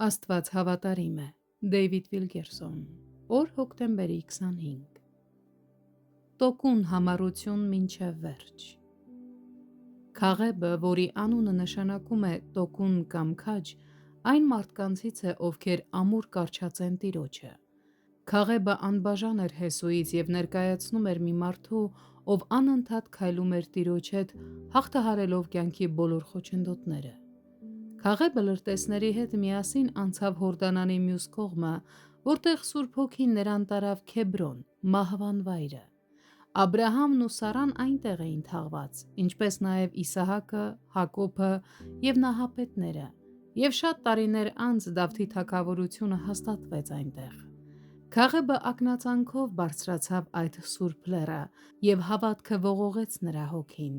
Աստված հավատարիմ է։ Դեյվիդ Վիլգերսոն։ Օր հոկտեմբերի 25։ Տոկուն համառություն մինչև վերջ։ Քաղեբը, որի անունը նշանակում է տոկուն կամ քաջ, այն մարդկանցից է, ովքեր ամուր կառչածեն Տիրոջը։ Քաղեբը անբաժան էր Հեսուից և ներկայացնում էր մի մարդու, ով անընդհատ քայլում էր Տիրոջ հետ, հաղթահարելով կյանքի բոլոր խոչընդոտները։ Քաղեբը լրտեսների հետ միասին անցավ Հորդանանի մյուս կողմը, որտեղ Սուրբ Հոգին նրան տարավ Քեբրոն, մահվան վայրը։ Աբրահամն ու Սարան այնտեղ էին թաղված, ինչպես նաև Իսահակը, Հակոբը և նահապետները, և շատ տարիներ անց Դավթի թագավորությունը հաստատվեց այնտեղ։ Քաղեբը ակնածանքով բարձրացավ այդ սուրբ լեռը և հավատքը ողողեց նրա հոգին։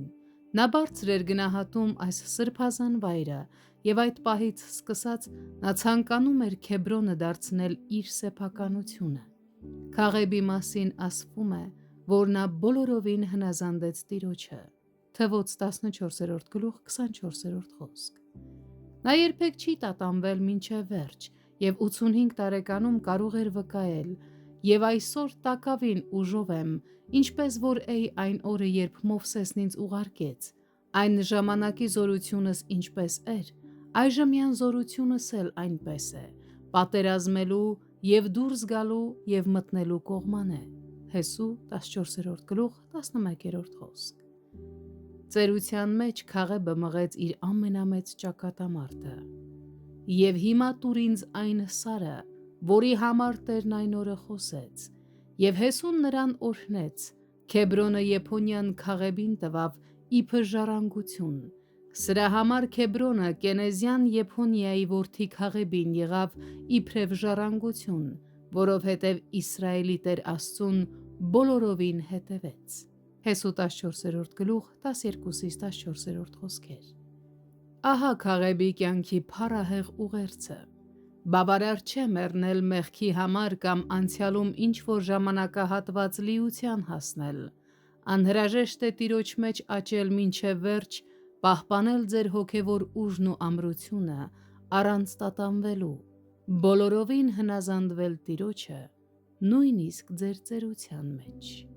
Նա բարձր էր գնահատում այս սրբազան վայրը և այդ պահից սկսած նա ցանկանում էր Քեբրոնը դարձնել իր սեփականությունը։ Քաղեբի մասին ասվում է, որ նա բոլորովին հնազանդեց Տիրոջը (Թվոց 14-24 խոսք)։ Նա երբեք չի տատանվել մինչև վերջ և 85 տարեկանում կարող էր վկայել. «Եվ այսօր տակավին ուժով եմ, ինչպես որ էի այն օրը, երբ Մովսեսն ինձ ուղարկեց։ Այն ժամանակի զորությունս ինչպես էր, այժմյան զորությունս էլ այնպես է, պատերազմելու և դուրս գալու և մտնելու կողմանե»։ Հեսու 14-11 խոսք։ Ծերության մեջ Քաղեբը մղեց իր ամենամեծ ճակատամարտը։ «Եվ հիմա տուր ինձ այն սարը, որի համար Տերն այն օրը խոսեց»։ Եվ Հեսուն նրան օրհնեց։ Քեբրոնը Եփոնյան Քաղեբին տվավ իբր ժառանգություն։ Սրա համար Քեբրոնը Կենեզյան Եփոնիայի որդի Քաղեբին եղավ իբրև ժառանգություն, որովհետև Իսրայելի Տեր Աստծուն բոլորովին հետևեց։ Հեսու 14-12-14 խոսքեր։ Ահա Քաղեբի կյանքի փառահեղ ուղերձը։ Բավարար չէ մեռնել մեղքի համար կամ անցյալում ինչ-որ ժամանակահատված լիության հասնել։ Անհրաժեշտ է Տիրոջ մեջ աճել մինչև վերջ, պահպանել ձեր հոգևոր ուժն ու ամրությունը, առանց տատանվելու, բոլորովին հնազանդվել Տիրոջը, նույնիսկ ձեր ծերության մեջ։